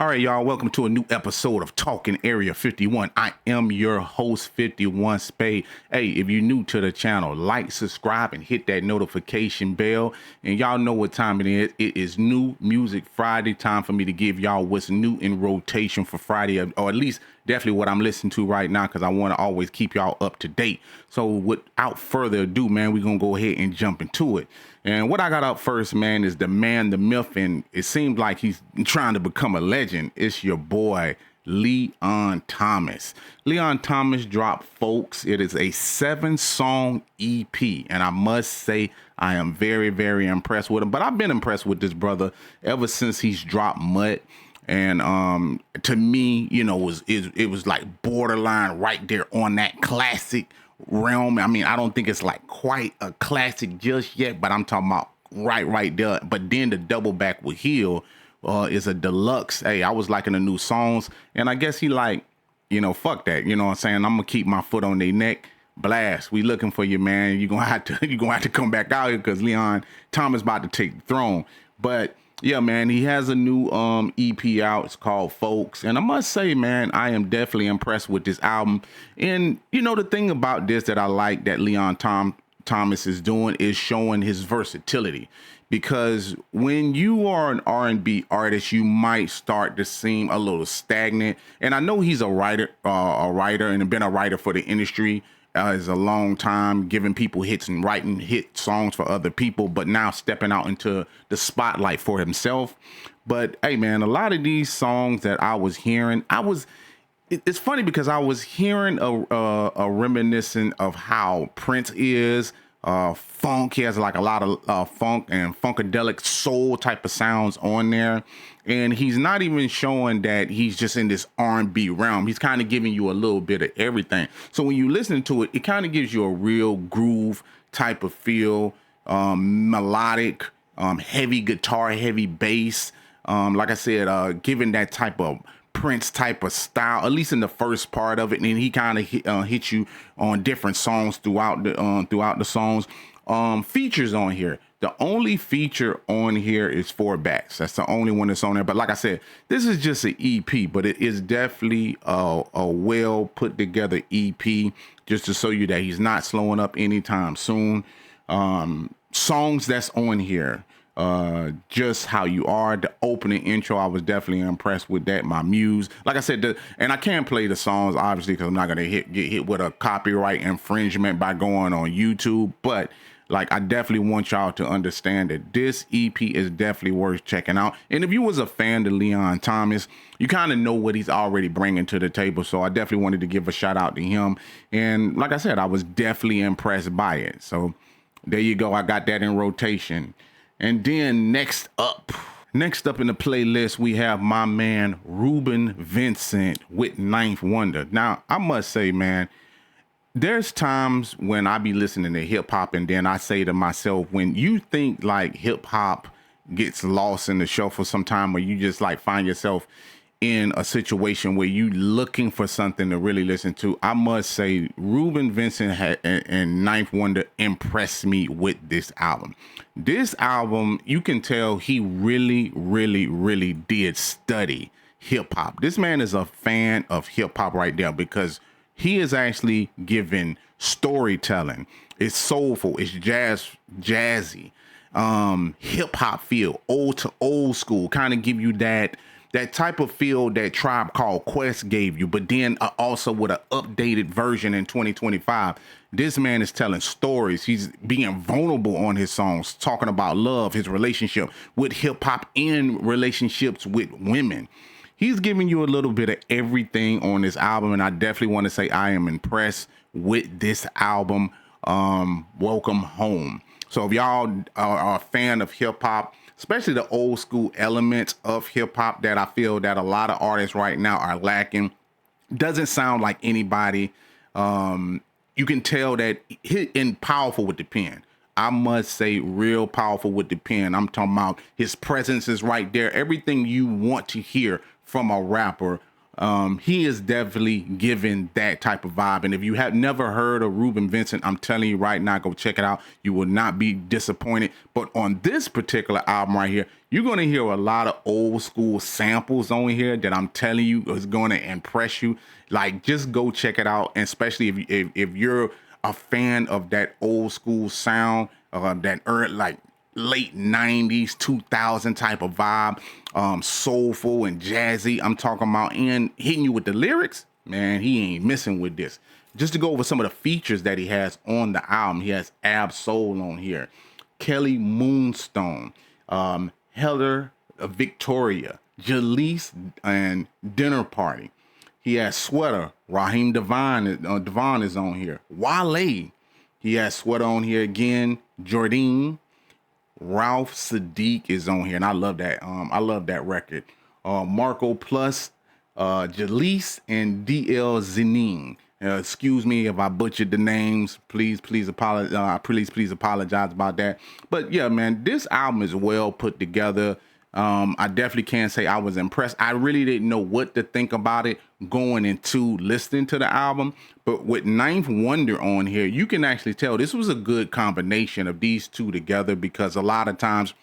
All right, y'all, welcome to a new episode of Talking Area 51. I am your host, 51 Spade. Hey, if you're new to the channel, like, subscribe, and hit that notification bell. And y'all know what time it is. It is New Music Friday. Time for me to give y'all what's new in rotation for Friday, or at least definitely what I'm listening to right now, because I want to always keep y'all up to date. So without further ado, man, we're going to go ahead and jump into it. And what I got up first, man, is the man, the myth, and it seems like he's trying to become a legend. It's your boy, Leon Thomas. Leon Thomas dropped PHOLKS. It is a 7-song EP, and I must say I am very, very impressed with him. But I've been impressed with this brother ever since he's dropped Mud. And to me, you know, it was like borderline right there on that classic realm. I mean, I don't think it's like quite a classic just yet, but I'm talking about right there. But then the double back with Hill is a deluxe. Hey, I was liking the new songs, and I guess he like, you know, fuck that. You know what I'm saying? I'm gonna keep my foot on their neck. Blast, we looking for you, man. You're gonna have to come back out here because Leon Thomas about to take the throne. But yeah, man, he has a new EP out. It's called PHOLKS. And I must say, man, I am definitely impressed with this album. And, you know, the thing about this that I like that Leon Thomas is doing is showing his versatility. Because when you are an R&B artist, you might start to seem a little stagnant. And I know he's a writer and been a writer for the industry is a long time, giving people hits and writing hit songs for other people, but now stepping out into the spotlight for himself. But hey, man, a lot of these songs that I was hearing, it's funny because I was hearing a reminiscent of how Prince is. Funk, he has like a lot of funk and funkadelic soul type of sounds on there, and he's not even showing that he's just in this R&B realm. He's kind of giving you a little bit of everything. So when you listen to it, it kind of gives you a real groove type of feel, melodic, heavy guitar, heavy bass. Like I said, giving that type of Prince type of style, at least in the first part of it, and he kind of hit you on different songs throughout the songs. Features on here. The only feature on here is 4 backs. That's the only one that's on there. But like I said, this is just an EP, but it is definitely a well put together EP, just to show you that he's not slowing up anytime soon. Songs that's on here. Just How You Are, the opening intro, I was definitely impressed with that. My Muse, like I said, and I can't play the songs obviously because I'm not gonna get hit with a copyright infringement by going on YouTube, but like I definitely want y'all to understand that this EP is definitely worth checking out. And if you was a fan of Leon Thomas, you kind of know what he's already bringing to the table, so I definitely wanted to give a shout out to him. And like I said, I was definitely impressed by it. So there you go, I got that in rotation. And then next up in the playlist, we have my man Ruben Vincent with Ninth Wonder. Now, I must say, man, there's times when I be listening to hip hop and then I say to myself, when you think like hip hop gets lost in the shuffle sometime, or you just like find yourself in a situation where you looking for something to really listen to, I must say Ruben Vincent and Ninth Wonder impressed me with this album. This album, you can tell he really did study hip hop. This man is a fan of hip hop right there, because he is actually giving storytelling. It's soulful, it's jazzy, hip hop feel, old to old school, kind of give you that type of feel that Tribe Called Quest gave you, but then also with an updated version in 2025. This man is telling stories. He's being vulnerable on his songs, talking about love, his relationship with hip hop, and relationships with women. He's giving you a little bit of everything on this album, and I definitely want to say I am impressed with this album. Welcome home. So if y'all are a fan of hip hop, especially the old school elements of hip hop that I feel that a lot of artists right now are lacking, doesn't sound like anybody. You can tell that he's powerful with the pen. I must say, real powerful with the pen. I'm talking about his presence is right there. Everything you want to hear from a rapper He is definitely giving that type of vibe. And if you have never heard of Ruben Vincent, I'm telling you right now, go check it out. You will not be disappointed. But on this particular album right here, you're going to hear a lot of old school samples on here that I'm telling you is going to impress you. Like, just go check it out. And especially if you're a fan of that old school sound, that like late 90s 2000 type of vibe, soulful and jazzy, I'm talking about, and hitting you with the lyrics, man, he ain't missing with this. Just to go over some of the features that he has on the album, he has Ab Soul on here, Kelly Moonstone, Heather Victoria, Jaleese, and Dinner Party. He has Sweater, Raheem Devon is on here, Wale, he has Sweater on here again, Jordan, Ralph Sadiq is on here, and I love that. I love that record. Marco Plus, Jaleese, and DL Zenin. Excuse me if I butchered the names. Please apologize. Please apologize about that. But yeah, man, this album is well put together. I definitely can't say I was impressed. I really didn't know what to think about it going into listening to the album. But with Ninth Wonder on here, you can actually tell this was a good combination of these two together, because a lot of times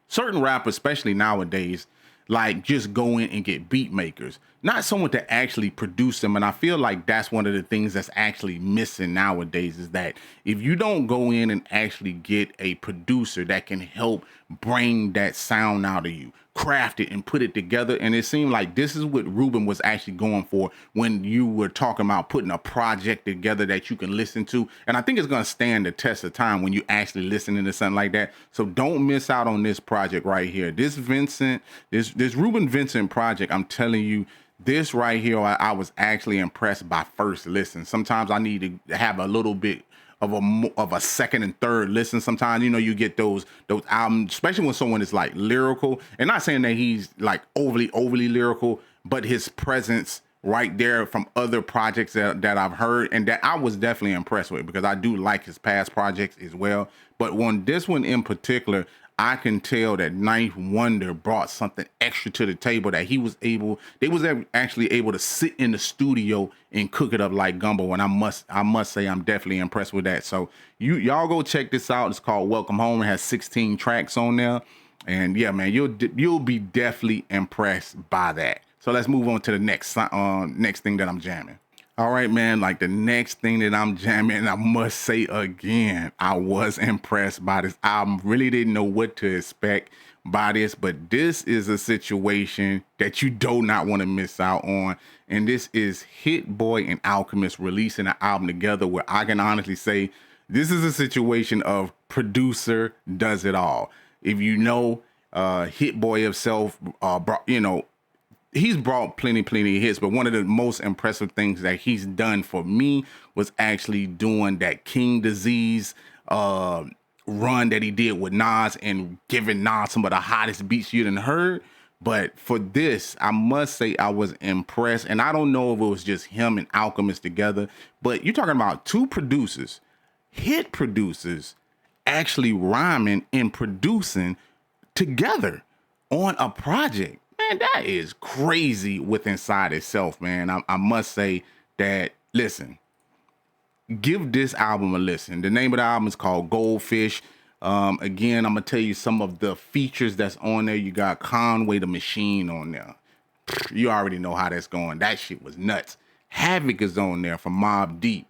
certain rappers, especially nowadays, like just go in and get beat makers, not someone to actually produce them. And I feel like that's one of the things that's actually missing nowadays, is that if you don't go in and actually get a producer that can help bring that sound out of you, craft it and put it together. And it seemed like this is what Ruben was actually going for when you were talking about putting a project together that you can listen to. And I think it's going to stand the test of time when you actually listening to something like that. So don't miss out on this project right here. This Ruben Vincent project, I'm telling you, this right here, I was actually impressed by first listen. Sometimes I need to have a little bit of a second and third listen. Sometimes, you get those albums, especially when someone is like lyrical, and not saying that he's like overly lyrical, but his presence right there from other projects that I've heard and that I was definitely impressed with, because I do like his past projects as well. But on this one in particular, I can tell that Ninth Wonder brought something extra to the table, that they was actually able to sit in the studio and cook it up like gumbo. And I must say I'm definitely impressed with that. So y'all go check this out. It's called Welcome Home. It has 16 tracks on there. And yeah, man, you'll be definitely impressed by that. So let's move on to the next thing that I'm jamming. All right, man, like the next thing that I'm jamming, and I must say again, I was impressed by this album. Really didn't know what to expect by this, but this is a situation that you do not want to miss out on. And this is Hit Boy and Alchemist releasing an album together, where I can honestly say this is a situation of producer does it all. If you know, Hit Boy himself, he's brought plenty of hits, but one of the most impressive things that he's done for me was actually doing that King Disease run that he did with Nas, and giving Nas some of the hottest beats you done heard. But for this, I must say I was impressed. And I don't know if it was just him and Alchemist together, but you're talking about two producers, hit producers, actually rhyming and producing together on a project. Man, that is crazy within inside itself, man. I must say that, listen, give this album a listen. The name of the album is called Goldfish. Again, I'm going to tell you some of the features that's on there. You got Conway the Machine on there. You already know how that's going. That shit was nuts. Havoc is on there from Mobb Deep.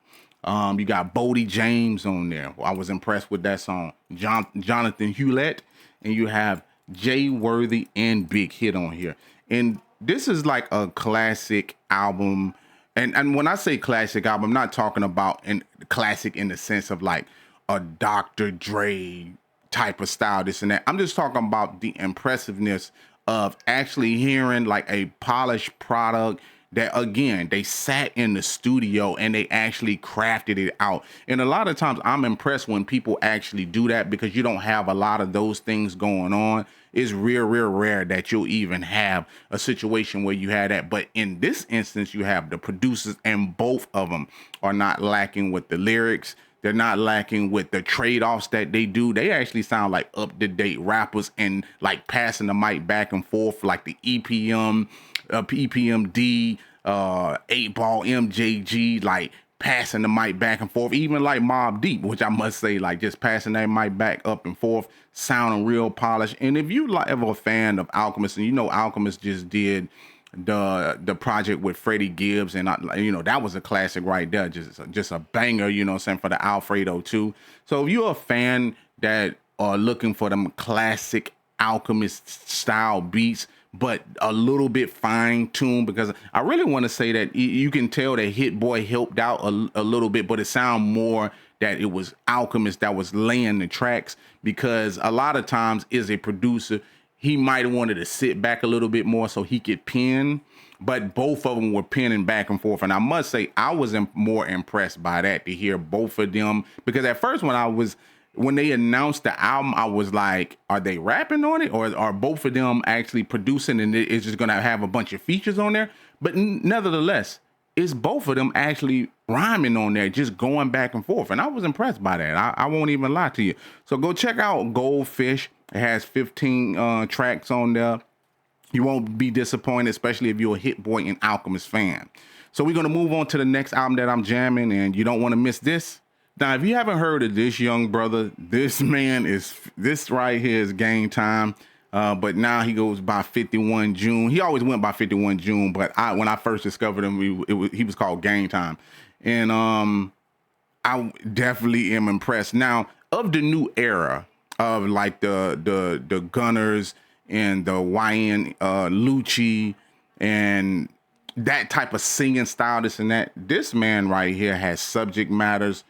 You got Bodie James on there. I was impressed with that song. Jonathan Hewlett. And you have Jay Worthy and Big Hit on here. And this is like a classic album. And when I say classic album, I'm not talking about classic in the sense of like a Dr. Dre type of style, this and that. I'm just talking about the impressiveness of actually hearing like a polished product that, again, they sat in the studio and they actually crafted it out. And a lot of times I'm impressed when people actually do that, because you don't have a lot of those things going on. It's real rare that you'll even have a situation where you have that. But in this instance, you have the producers, and both of them are not lacking with the lyrics. They're not lacking with the trade-offs that they do. They actually sound like up-to-date rappers, and like passing the mic back and forth, like the EPM EPMD, 8-Ball, MJG, like passing the mic back and forth, even like Mobb Deep, which I must say, like just passing that mic back up and forth, sounding real polished. And if you like ever a fan of Alchemist, and you know Alchemist just did the project with Freddie Gibbs, and that was a classic right there, just a banger, you know what I'm saying, for the Alfredo too. So if you're a fan that are looking for them classic Alchemist style beats, but a little bit fine-tuned, because I really want to say that you can tell that Hit Boy helped out a little bit, but it sound more that it was Alchemist that was laying the tracks, because a lot of times as a producer, he might have wanted to sit back a little bit more so he could pen, but both of them were penning back and forth. And I must say, I was more impressed by that, to hear both of them, because at first when they announced the album, I was like, are they rapping on it, or are both of them actually producing and it's just gonna have a bunch of features on there? But nevertheless, it's both of them actually rhyming on there, just going back and forth. And I was impressed by that. I won't even lie to you. So go check out Goldfish. It has 15 tracks on there. You won't be disappointed, especially if you're a Hit Boy and Alchemist fan. So we're gonna move on to the next album that I'm jamming, and you don't want to miss this. Now, if you haven't heard of this young brother, this right here is Game Time. But now he goes by 51 June. He always went by 51 June, but when I first discovered him, he was called Game Time. And I definitely am impressed. Now, of the new era of like the Gunners and the YN Lucci and that type of singing style, this and that, this man right here has subject matters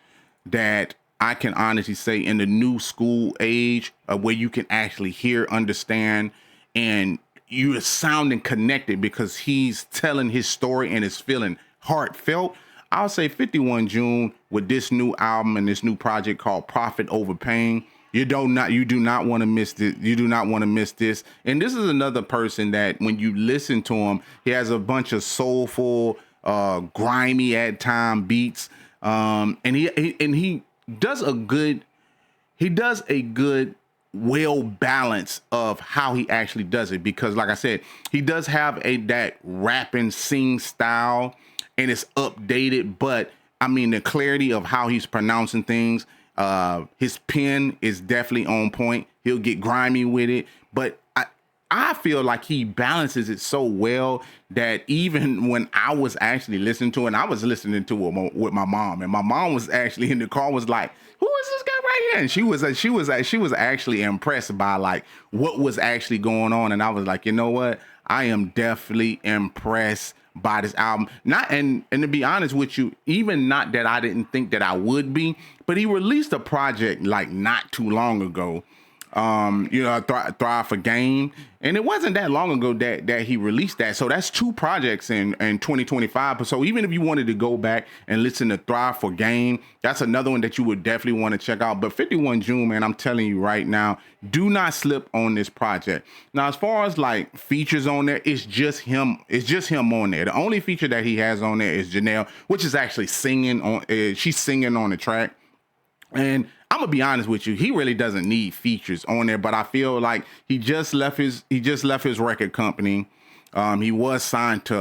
that I can honestly say in the new school age, where you can actually hear, understand, and you're sounding connected because he's telling his story and it's feeling heartfelt. I'll say 51 June with this new album and this new project called Profit Over Pain. You do not want to miss this. You do not want to miss this. And this is another person that when you listen to him, he has a bunch of soulful, grimy at time beats. And he does a good well balance of how he actually does it, because like I said, he does have that rap and sing style, and it's updated, but I mean the clarity of how he's pronouncing things, his pen is definitely on point. He'll get grimy with it, but I feel like he balances it so well that even when I was actually listening to it, and I was listening to it with my mom, and my mom was actually in the car, was like, "Who is this guy right here?" And she was actually impressed by like what was actually going on, and I was like, you know what, I am definitely impressed by this album. And to be honest with you, even not that I didn't think that I would be, but he released a project like not too long ago. Thrive for Game, and it wasn't that long ago that he released that. So that's two projects in 2025. So even if you wanted to go back and listen to Thrive for Game, that's another one that you would definitely want to check out. But 51 June, man, I'm telling you right now, do not slip on this project. Now, as far as like features on there, it's just him. It's just him on there. The only feature that he has on there is Janelle, which is actually singing on. She's singing on the track. And I'm gonna be honest with you, he really doesn't need features on there, but I feel like he just left his record company. He was signed to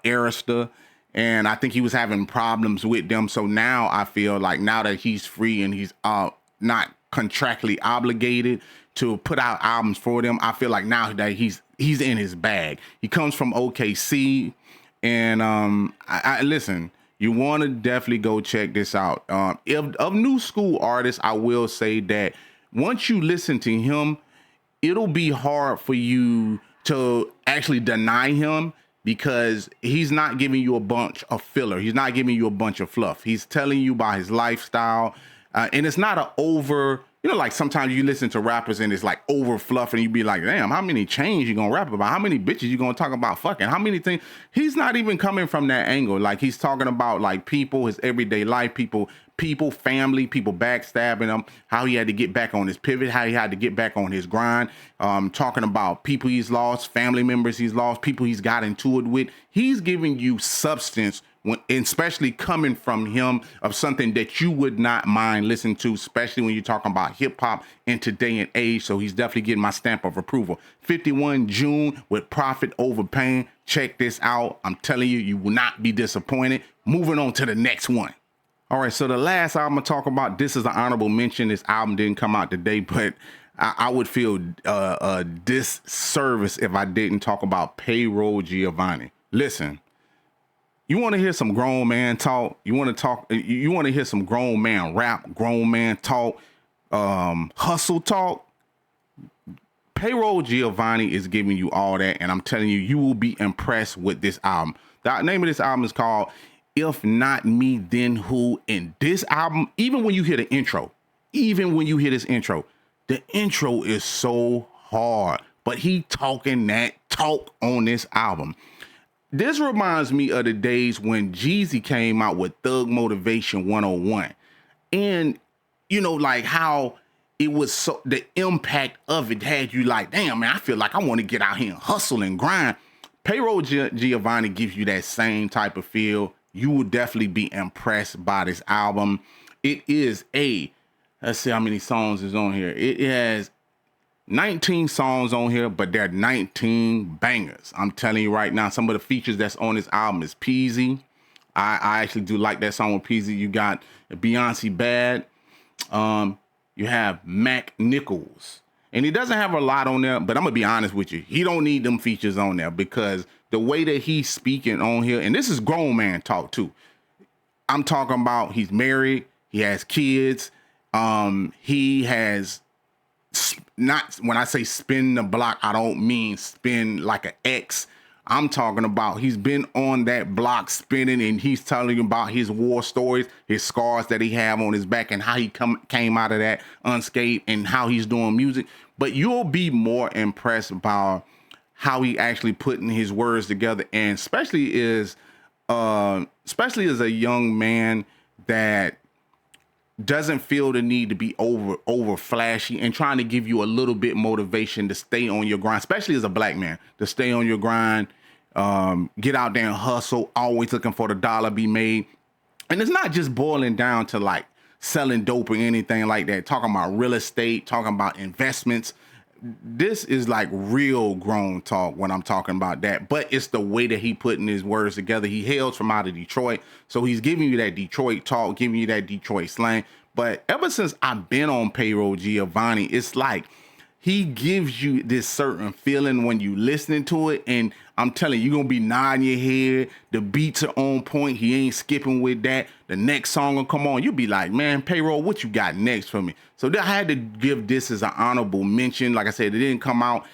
Arista, and I think he was having problems with them. So now I feel like now that he's free and he's not contractually obligated to put out albums for them, I feel like now that he's in his bag. He comes from OKC, and I listen. You want to definitely go check this out. Of new school artists, I will say that once you listen to him, it'll be hard for you to actually deny him, because he's not giving you a bunch of filler. He's not giving you a bunch of fluff. He's telling you about his lifestyle, and it's not an over. You know, like sometimes you listen to rappers and it's like over fluff, and you be like, damn, how many chains you gonna rap about? How many bitches you gonna talk about fucking? How many things? He's not even coming from that angle. Like he's talking about like people, his everyday life, people, family, people backstabbing him, how he had to get back on his pivot, how he had to get back on his grind, talking about people he's lost, family members he's lost, people he's got into it with. He's giving you substance especially coming from him, of something that you would not mind listening to, especially when you're talking about hip hop in today and age. So he's definitely getting my stamp of approval. 51 June with Profit Over Pain. Check this out. I'm telling you, you will not be disappointed. Moving on to the next one. All right, so the last album I'm talking about, this is an honorable mention. This album didn't come out today, but I would feel a disservice if I didn't talk about Payroll Giovanni. Listen, you want to hear some grown man talk? You want to hear some grown man rap, grown man talk, hustle talk? Payroll Giovanni is giving you all that, and I'm telling you, you will be impressed with this album. The name of this album is called If Not Me, Then Who? And this album, even when you hear the intro, the intro is so hard, but he talking that talk on this album. This reminds me of the days when Jeezy came out with Thug Motivation 101. And, you know, like how it was, so the impact of it had you like, damn, man, I feel like I want to get out here and hustle and grind. Payroll Giovanni gives you that same type of feel. You will definitely be impressed by this album. It is let's see how many songs is on here. It has 19 songs on here, but there are 19 bangers. I'm telling you right now, some of the features that's on this album is Peasy. I actually do like that song with Peasy. You got Beyonce Bad. You have Mac Nichols. And he doesn't have a lot on there, but I'm gonna be honest with you. He don't need them features on there because the way that he's speaking on here, and this is grown man talk too. I'm talking about he's married, he has kids, he has not, when I say spin the block, I don't mean spin like an X. I'm talking about he's been on that block spinning, and he's telling you about his war stories, his scars that he have on his back, and how he came out of that unscathed, and how he's doing music. But you'll be more impressed by how he actually putting his words together, and especially as a young man that doesn't feel the need to be over flashy, and trying to give you a little bit motivation to stay on your grind, especially as a black man, to stay on your grind, get out there and hustle, always looking for the dollar be made. And it's not just boiling down to like selling dope or anything like that, talking about real estate, talking about investments. This is like real grown talk when I'm talking about that, but it's the way that he putting his words together. He hails from out of Detroit, so he's giving you that Detroit talk, giving you that Detroit slang. But ever since I've been on Payroll Giovanni, it's like he gives you this certain feeling when you listening to it, and I'm telling you, you're gonna be nodding your head. The beats are on point. He ain't skipping with that. The next song will come on. You'll be like, man, Payroll, what you got next for me? So I had to give this as an honorable mention. Like I said, it didn't come out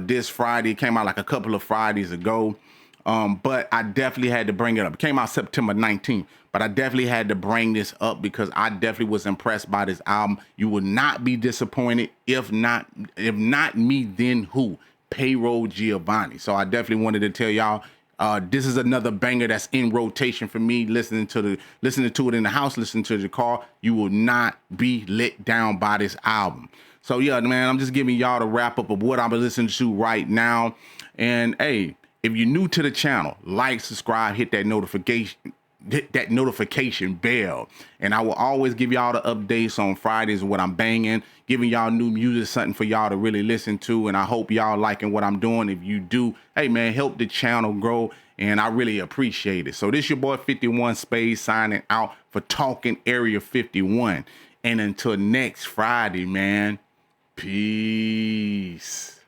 this Friday. It came out like a couple of Fridays ago. But I definitely had to bring it up. It came out September 19th, but I definitely had to bring this up because I definitely was impressed by this album. You will not be disappointed. If not me, then who? Payroll Giovanni. So I definitely wanted to tell y'all, this is another banger that's in rotation for me. Listening to it in the house, listening to the car, you will not be let down by this album. So yeah, man, I'm just giving y'all the wrap up of what I'm listening to right now. And hey, if you're new to the channel, like, subscribe, hit that notification bell. And I will always give y'all the updates on Fridays of what I'm banging, giving y'all new music, something for y'all to really listen to. And I hope y'all liking what I'm doing. If you do, hey man, help the channel grow, and I really appreciate it. So this your boy 51 Spades signing out for Talking Area 51. And until next Friday, man, peace.